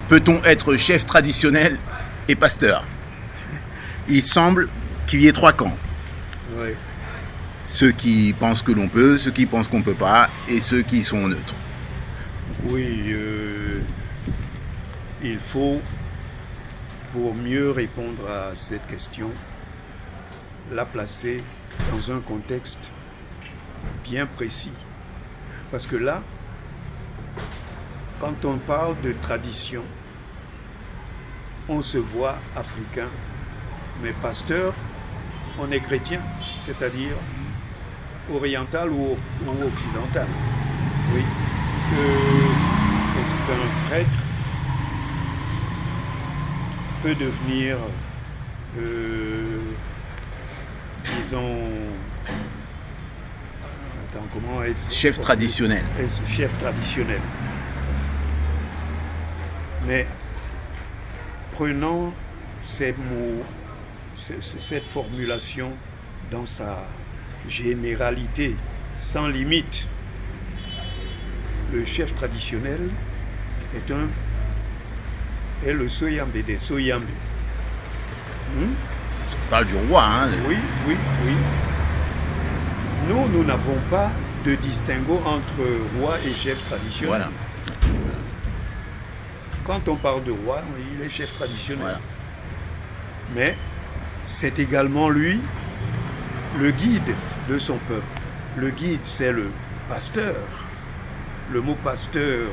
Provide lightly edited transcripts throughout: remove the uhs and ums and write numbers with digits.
Peut-on être chef traditionnel et pasteur? Il semble qu'il y ait trois camps. Oui. Ceux qui pensent que l'on peut, ceux qui pensent qu'on ne peut pas, et ceux qui sont neutres. Oui, il faut, pour mieux répondre à cette question, la placer dans un contexte bien précis. Parce que là, quand on parle de tradition, on se voit africain, mais pasteur, on est chrétien, c'est-à-dire oriental ou occidental. Oui. Est-ce qu'un prêtre peut devenir, disons, comment est-ce Chef traditionnel. Chef traditionnel. Mais prenons ces mots, cette formulation dans sa généralité, sans limite. Le chef traditionnel est le Soyambé des Soyambé. Ça parle du roi, hein? Oui. Nous n'avons pas de distinguo entre roi et chef traditionnel. Voilà. Quand on parle de roi, il est chef traditionnel. Voilà. Mais c'est également lui le guide de son peuple. Le guide, c'est le pasteur. Le mot pasteur,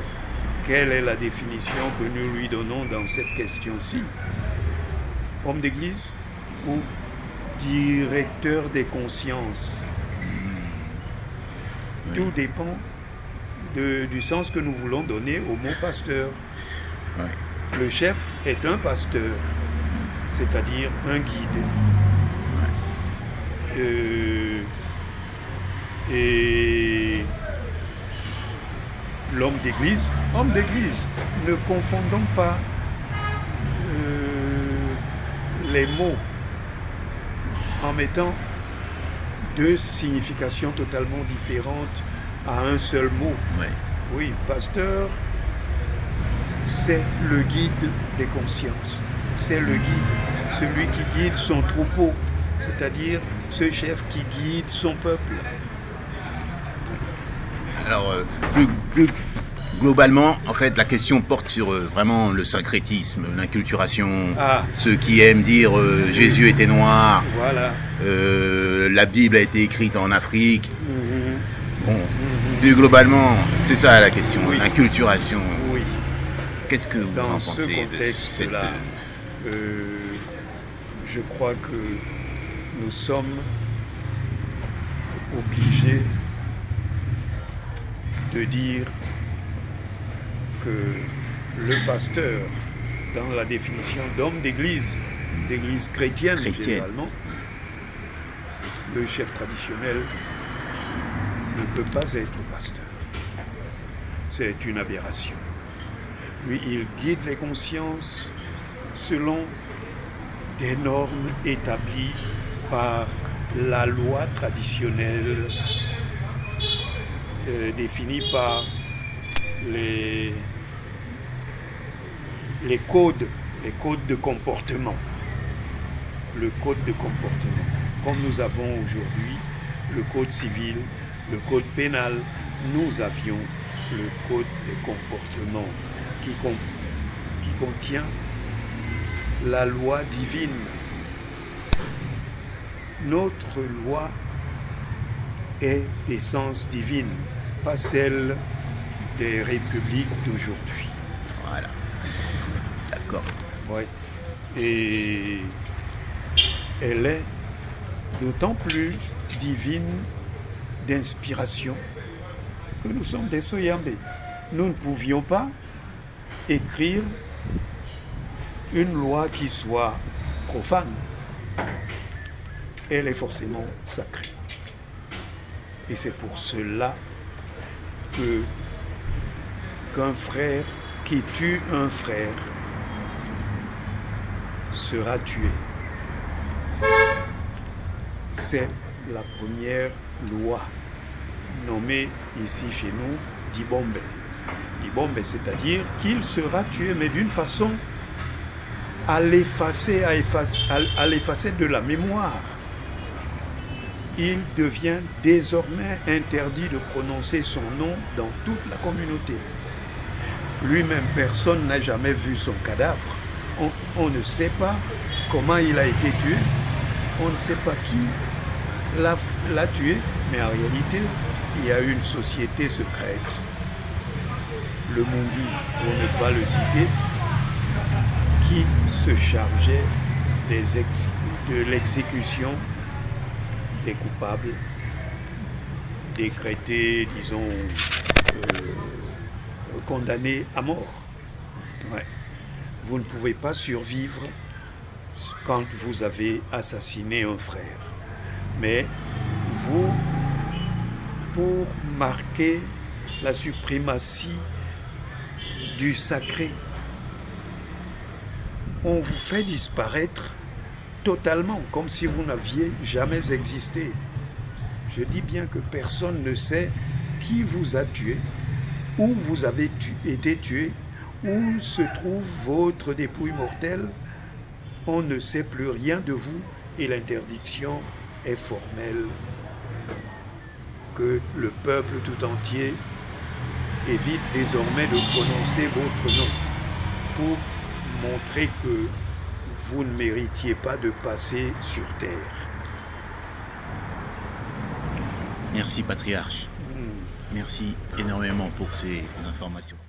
quelle est la définition que nous lui donnons dans cette question-ci? Homme d'église ou directeur des consciences? Oui. Tout dépend du sens que nous voulons donner au mot pasteur. Oui. Le chef est un pasteur, c'est-à-dire un guide. Et l'homme d'église, ne confondons pas les mots en mettant deux significations totalement différentes à un seul mot. Oui. Oui, pasteur, c'est le guide des consciences. C'est le guide, celui qui guide son troupeau, c'est-à-dire ce chef qui guide son peuple. Alors, plus globalement, en fait, la question porte sur vraiment le syncrétisme, l'inculturation. Ah. Ceux qui aiment dire Jésus était noir, Voilà. la Bible a été écrite en Afrique. Bon, plus globalement, c'est ça la question, Oui. l'inculturation. Oui. Qu'est-ce que vous Dans en ce pensez de contexte-là, je crois que nous sommes obligés de dire que le pasteur, dans la définition d'homme d'église chrétienne généralement, le chef traditionnel ne peut pas être pasteur. C'est une aberration. Lui, il guide les consciences selon des normes établies par la loi traditionnelle, définie par les codes de comportement. Le code de comportement. Comme nous avons aujourd'hui le code civil, le code pénal, nous avions le code des comportements qui contient la loi divine. Notre loi est d'essence divine, pas celle des républiques d'aujourd'hui. Voilà. D'accord. Oui. Et elle est d'autant plus divine d'inspiration que nous sommes des Soyambé. Nous ne pouvions pas écrire une loi qui soit profane. Elle est forcément sacrée. Et c'est pour cela qu'un frère qui tue un frère sera tué. C'est la première loi nommé ici chez nous Dibombe. Dibombe, c'est-à-dire qu'il sera tué, mais d'une façon à l'effacer de la mémoire. Il devient désormais interdit de prononcer son nom dans toute la communauté. Lui-même, personne n'a jamais vu son cadavre. On ne sait pas comment il a été tué. On ne sait pas qui l'a tué. Mais en réalité, il y a une société secrète, le Mungi, pour ne pas le citer, qui se chargeait de l'exécution des coupables, décrétés, disons, condamnés à mort. Ouais. Vous ne pouvez pas survivre quand vous avez assassiné un frère. Mais vous, pour marquer la suprématie du sacré, on vous fait disparaître totalement, comme si vous n'aviez jamais existé. Je dis bien que personne ne sait qui vous a tué, où vous avez été tué, où se trouve votre dépouille mortelle. On ne sait plus rien de vous et l'interdiction est formelle. Que le peuple tout entier évite désormais de prononcer votre nom pour montrer que vous ne méritiez pas de passer sur terre. Merci, patriarche. Merci énormément pour ces informations.